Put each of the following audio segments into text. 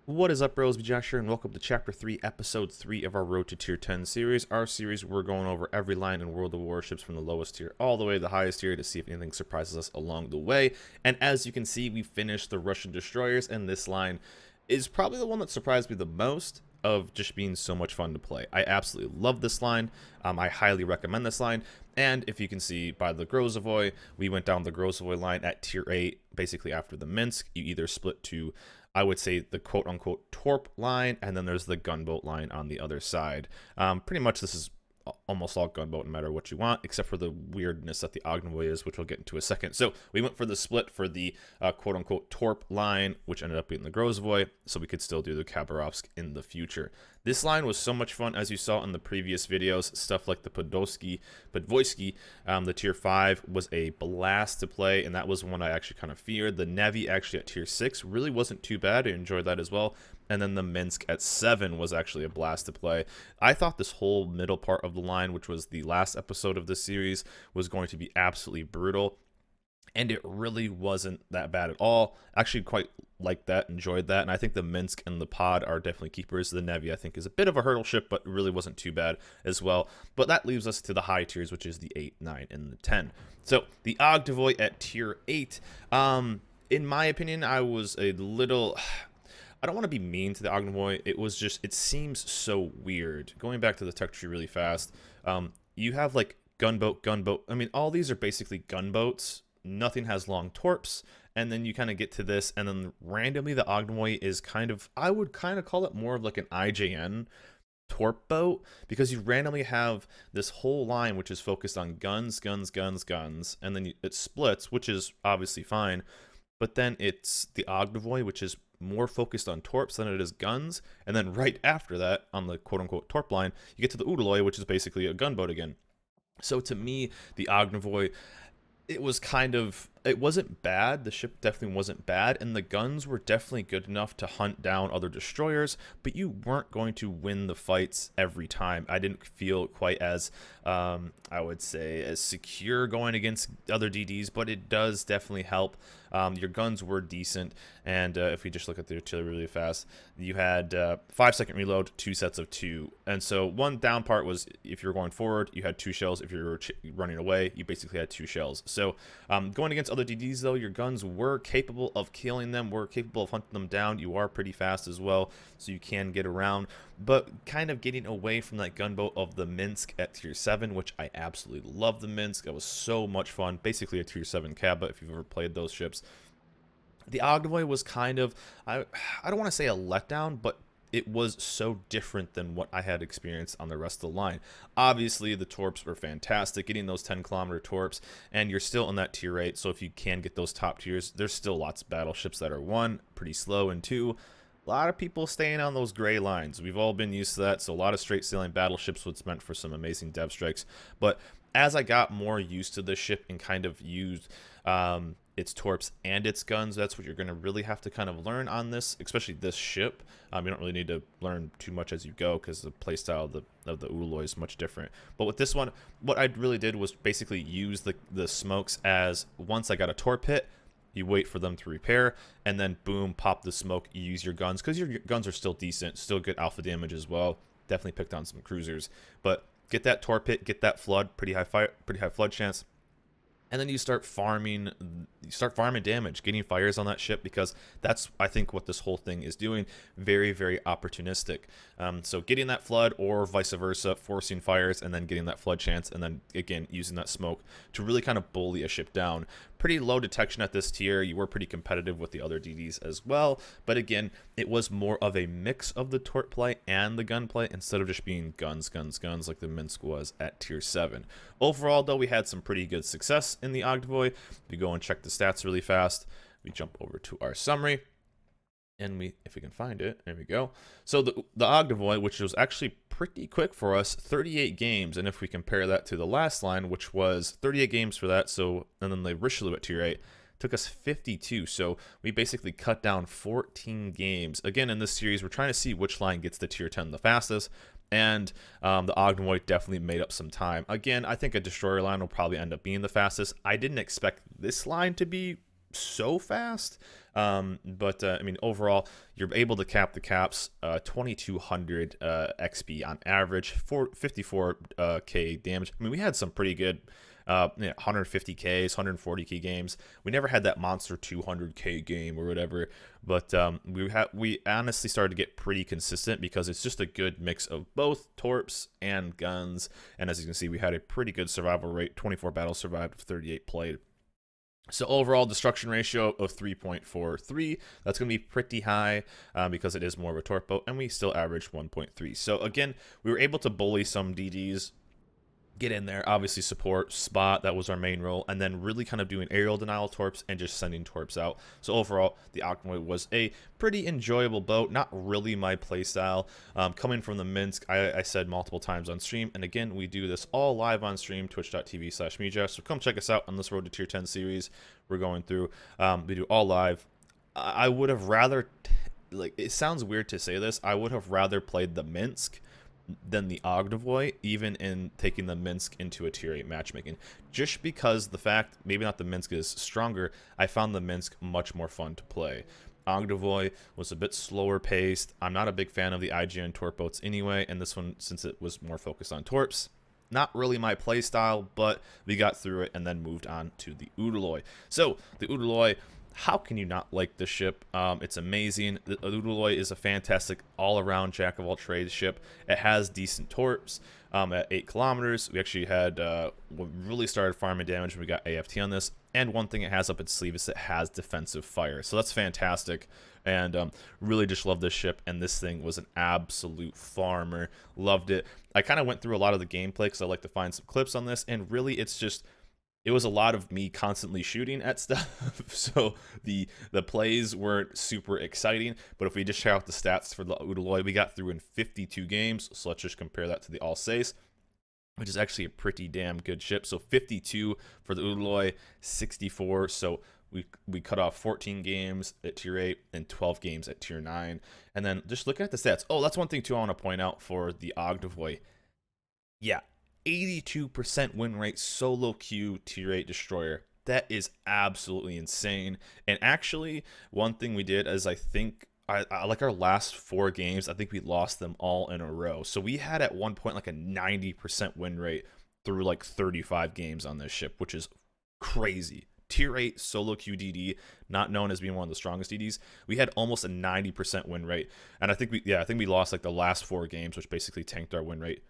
What is up, bros? Josh here, and welcome to Chapter 3, Episode 3 of our Road to Tier 10 series. Our series, we're going over every line in World of Warships from the lowest tier all the way to the highest tier to see if anything surprises us along the way. And as you can see, we finished the Russian destroyers, and this line is probably the one that surprised me the most of just being so much fun to play. I absolutely love this line. I highly recommend this line. And if you can see by the Ognevoi, we went down the Ognevoi line at tier 8, basically after the Minsk. You either split to, I would say, the quote-unquote Torp line, and then there's the gunboat line on the other side. Pretty much this is almost all gunboat no matter what you want, except for the weirdness that the Ognevoi is, which we'll get into a second. So we went for the split for the quote-unquote Torp line, which ended up being the Ognevoi, so we could still do the Khabarovsk in the future. This line was so much fun, as you saw in the previous videos. Stuff like the Podvoisky, the tier 5 was a blast to play, and that was one I actually kind of feared. The Nevi actually at tier 6 really wasn't too bad. I enjoyed that as well. And then the Minsk at 7 was actually a blast to play. I thought this whole middle part of the line, which was the last episode of this series, was going to be absolutely brutal. And it really wasn't that bad at all. Actually quite liked that, enjoyed that, and I think the Minsk and the Pod are definitely keepers. The Nevi, I think, is a bit of a hurdle ship, but really wasn't too bad as well. But that leaves us to the high tiers, which is the 8, 9, and the 10. So the Ognevoi at tier 8, in my opinion, I was a little... I don't want to be mean to the Ognevoi. It was just, it seems so weird. Going back to the tech tree really fast, you have like gunboat. I mean, all these are basically gunboats. Nothing has long torps. And then you kind of get to this, and then randomly the Ognevoi is kind of, I would kind of call it more of like an IJN torp boat, because you randomly have this whole line which is focused on guns, and then it splits, which is obviously fine. But then it's the Ognevoi, which is more focused on torps than it is guns. And then right after that, on the quote-unquote torp line, you get to the Udaloi, which is basically a gunboat again. So to me, the Ognevoi, it was kind of, it wasn't bad. The ship definitely wasn't bad, and the guns were definitely good enough to hunt down other destroyers, but you weren't going to win the fights every time. I didn't feel quite as, I would say, as secure going against other DDs, but it does definitely help. Your guns were decent, and if we just look at the artillery really fast, you had 5-second reload, 2 sets of 2, and so one down part was if you were going forward, you had 2 shells. If you were running away, you basically had 2 shells. So going against other DDs, though, your guns were capable of killing them, were capable of hunting them down. You are pretty fast as well, so you can get around, but kind of getting away from that gunboat of the Minsk at tier 7, which I absolutely love. The Minsk, that was so much fun. Basically a tier 7 Kaba if you've ever played those ships. The Ognevoi was kind of, I don't want to say a letdown, but it was so different than what I had experienced on the rest of the line. Obviously, the torps were fantastic, getting those 10-kilometer torps, and you're still in that tier 8, so if you can get those top tiers, there's still lots of battleships that are, 1, pretty slow, and 2, a lot of people staying on those gray lines. We've all been used to that, so a lot of straight sailing battleships was meant for some amazing dev strikes. But as I got more used to this ship and kind of used its torps and its guns, that's what you're going to really have to kind of learn on this, especially this ship. You don't really need to learn too much as you go, because the playstyle of the Udaloi is much different. But with this one, what I really did was basically use the smokes as, once I got a torp hit, you wait for them to repair, and then boom, pop the smoke, you use your guns, because your guns are still decent, still good alpha damage as well. Definitely picked on some cruisers, but get that torp hit, get that flood, pretty high flood chance. And then you start farming damage, getting fires on that ship, because that's, I think, what this whole thing is doing. Very, very opportunistic. So getting that flood, or vice versa, forcing fires, and then getting that flood chance, and then, again, using that smoke to really kind of bully a ship down. Pretty low detection at this tier. You were pretty competitive with the other DDs as well. But again, it was more of a mix of the torp play and the gun play, instead of just being guns like the Minsk was at tier 7. Overall, though, we had some pretty good success in the Ognevoi. If we go and check the stats really fast, we jump over to our summary, and if we can find it, there we go. So the Ognevoi, which was actually pretty quick for us, 38 games, and if we compare that to the last line, which was 38 games for that, so, and then the Richelieu at tier 8 took us 52, so we basically cut down 14 games. Again, in this series, we're trying to see which line gets to tier 10 the fastest, and the Ognevoi definitely made up some time. Again, I think a destroyer line will probably end up being the fastest. I didn't expect this line to be so fast. But I mean, overall, you're able to cap the caps 2200 XP on average, 54k damage. I mean, we had some pretty good 150Ks, 140K games. We never had that monster 200K game or whatever, but we honestly started to get pretty consistent because it's just a good mix of both torps and guns. And as you can see, we had a pretty good survival rate, 24 battles survived, 38 played. So overall destruction ratio of 3.43, that's going to be pretty high because it is more of a torp boat, and we still averaged 1.3. So again, we were able to bully some DDs, get in there, obviously support, spot, that was our main role, and then really kind of doing aerial denial torps and just sending torps out. So overall, the Ognevoi was a pretty enjoyable boat, not really my playstyle. Coming from the Minsk, I said multiple times on stream, and again, we do this all live on stream, twitch.tv/Mija, so come check us out on this Road to Tier 10 series we're going through. We do all live. I would have rather, like, it sounds weird to say this, I would have rather played the Minsk than the Ognevoi, even in taking the Minsk into a tier 8 matchmaking. Just because the fact, maybe not the Minsk is stronger, I found the Minsk much more fun to play. Ognevoi was a bit slower paced. I'm not a big fan of the IGN torp boats anyway, and this one, since it was more focused on torps, not really my play style, but we got through it and then moved on to the Udaloi. So the Udaloi, how can you not like this ship? It's amazing. The Udaloi is a fantastic all-around jack-of-all-trades ship. It has decent torps. At 8 kilometers, we actually had really started farming damage when we got AFT on this. And one thing it has up its sleeve is it has defensive fire. So that's fantastic. And really just love this ship. And this thing was an absolute farmer. Loved it. I kind of went through a lot of the gameplay because I like to find some clips on this. And really, it's just, it was a lot of me constantly shooting at stuff, so the plays weren't super exciting. But if we just check out the stats for the Udaloi, we got through in 52 games, so let's just compare that to the Alsace, which is actually a pretty damn good ship. So 52 for the Udaloi, 64, so we cut off 14 games at tier 8 and 12 games at tier 9. And then just looking at the stats, oh, that's one thing too I want to point out for the Ognevoi. Yeah, 82% win rate solo queue tier 8 destroyer. That is absolutely insane. And actually, one thing we did is I think I like our last 4 games, I think we lost them all in a row. So we had at one point like a 90% win rate through like 35 games on this ship, which is crazy. Tier 8 solo QDD, not known as being one of the strongest DDs, we had almost a 90% win rate. And I think we lost like the last 4 games, which basically tanked our win rate.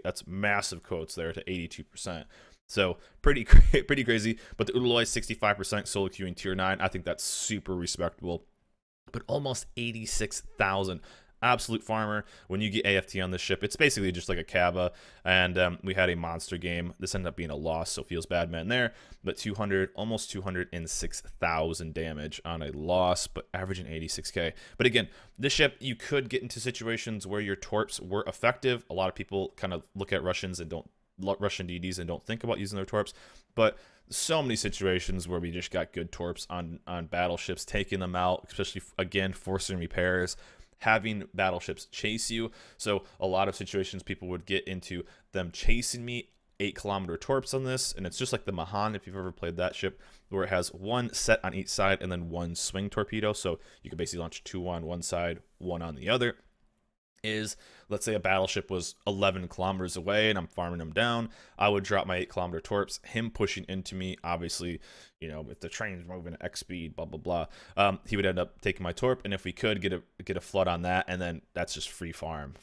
That's massive quotes there to 82%. So pretty crazy. But the Udaloi 65% solo queuing tier 9. I think that's super respectable. But almost 86,000. Absolute farmer. When you get AFT on this ship, it's basically just like a Kaba. And we had a monster game. This ended up being a loss, so feels bad, man, there. But almost 206,000 damage on a loss, but averaging 86k. But again, this ship, you could get into situations where your torps were effective. A lot of people kind of look at Russian DDs and don't think about using their torps. But so many situations where we just got good torps on battleships, taking them out, especially, again, forcing repairs, having battleships chase you. So a lot of situations people would get into them chasing me, 8-kilometer torps on this, and it's just like the Mahan, if you've ever played that ship, where it has one set on each side and then one swing torpedo. So you can basically launch 2 on one side, 1 on the other. Is, let's say a battleship was 11 kilometers away and I'm farming them down, I would drop my 8-kilometer torps, him pushing into me, obviously, you know, if the train's moving at X speed, blah blah blah, he would end up taking my torp, and if we could get a flood on that, and then that's just free farm.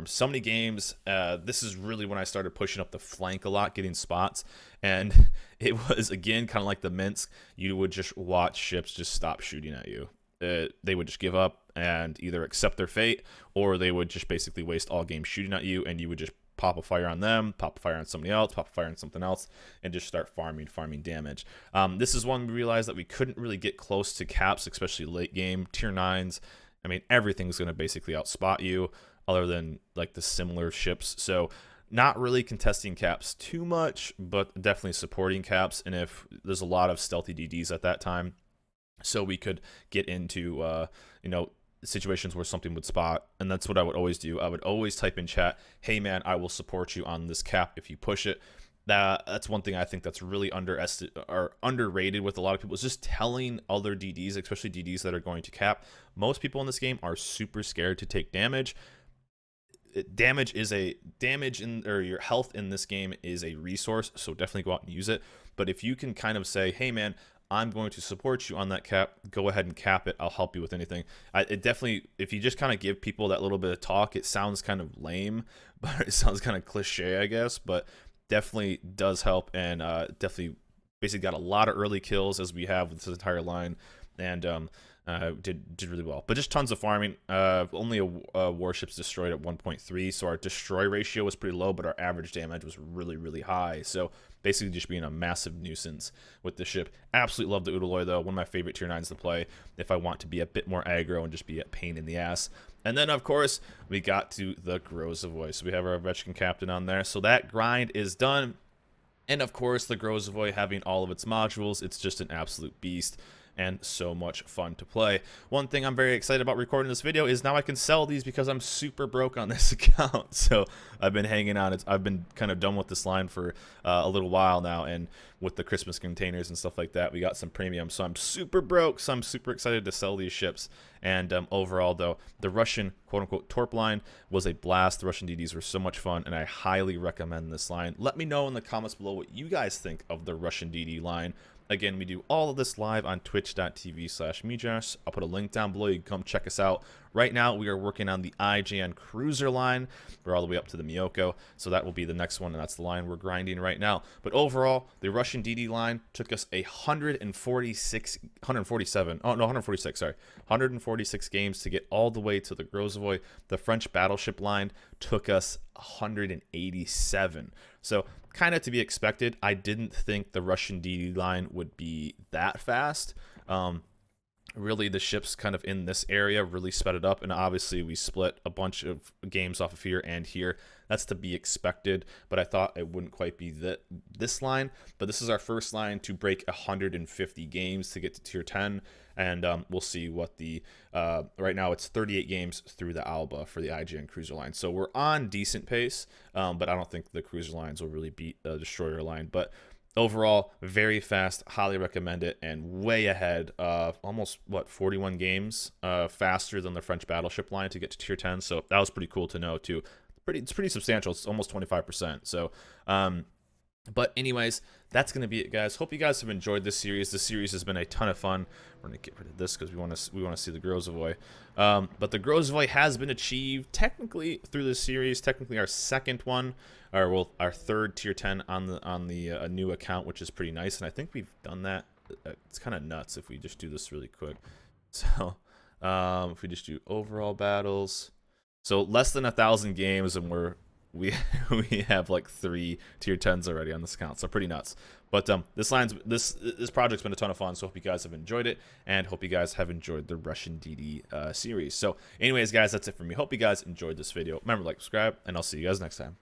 So many games. This is really when I started pushing up the flank a lot, getting spots, and it was, again, kind of like the Minsk. You would just watch ships just stop shooting at you. They would just give up and either accept their fate, or they would just basically waste all game shooting at you, and you would just pop a fire on them, pop a fire on somebody else, pop a fire on something else, and just start farming damage. This is one we realized that we couldn't really get close to caps, especially late game. Tier 9s, I mean, everything's going to basically outspot you other than like the similar ships. So not really contesting caps too much, but definitely supporting caps. And if there's a lot of stealthy DDs at that time, so we could get into, situations where something would spot. And that's what I would always do. I would always type in chat, hey man, I will support you on this cap if you push it. that's one thing I think that's really underrated with a lot of people, is just telling other DDs, especially DDs that are going to cap. Most people in this game are super scared to take damage. Damage or your health in this game is a resource, so definitely go out and use it. But if you can kind of say, hey man, I'm going to support you on that cap, go ahead and cap it, I'll help you with anything. It definitely, if you just kind of give people that little bit of talk, it sounds kind of lame, but it sounds kind of cliche, I guess, but definitely does help. And definitely basically got a lot of early kills, as we have with this entire line, and did really well. But just tons of farming. Only a warship's destroyed at 1.3, so our destroy ratio was pretty low, but our average damage was really, really high. So basically just being a massive nuisance with the ship. Absolutely love the Udaloi, though. One of my favorite tier 9s to play if I want to be a bit more aggro and just be a pain in the ass. And then, of course, we got to the Ognevoi. So we have our Ovechkin captain on there. So that grind is done. And, of course, the Ognevoi having all of its modules, it's just an absolute beast and so much fun to play. One thing I'm very excited about recording this video is now I can sell these because I'm super broke on this account. So I've been hanging on. I've been kind of done with this line for a little while now, and with the Christmas containers and stuff like that, we got some premium. So I'm super broke, so I'm super excited to sell these ships. And overall, though, the Russian quote-unquote Torp line was a blast. The Russian DDs were so much fun, and I highly recommend this line. Let me know in the comments below what you guys think of the Russian DD line. Again, we do all of this live on twitch.tv/Mijosh. I'll put a link down below. You can come check us out. Right now, we are working on the IGN Cruiser line. We're all the way up to the Miyoko, so that will be the next one, and that's the line we're grinding right now. But overall, the Russian DD line took us 146 games to get all the way to the Ognevoi. The French battleship line took us 187. So kind of to be expected. I didn't think the Russian DD line would be that fast. Really, the ships kind of in this area really sped it up, and obviously we split a bunch of games off of here and here. That's to be expected, but I thought it wouldn't quite be this line. But this is our first line to break 150 games to get to tier 10, and we'll see what the right now it's 38 games through the Alba for the IGN Cruiser line. So we're on decent pace, but I don't think the Cruiser lines will really beat the Destroyer line. But overall, very fast, highly recommend it, and way ahead, almost, 41 games faster than the French battleship line to get to tier 10, so that was pretty cool to know, too. It's pretty substantial. It's almost 25%, so, but anyways, that's going to be it, guys. Hope you guys have enjoyed this series. This series has been a ton of fun. We're going to get rid of this because we want to see the Ognevoi. But the Ognevoi has been achieved technically through this series. Technically our second one, or well, our third tier 10 on the new account, which is pretty nice. And I think we've done that. It's kind of nuts if we just do this really quick. So if we just do overall battles, so less than 1,000 games, and we have like 3 tier 10s already on this account, so pretty nuts. But this project's been a ton of fun, so hope you guys have enjoyed it, and hope you guys have enjoyed the Russian DD series. So anyways, guys, that's it for me. Hope you guys enjoyed this video. Remember, like, subscribe, and I'll see you guys next time.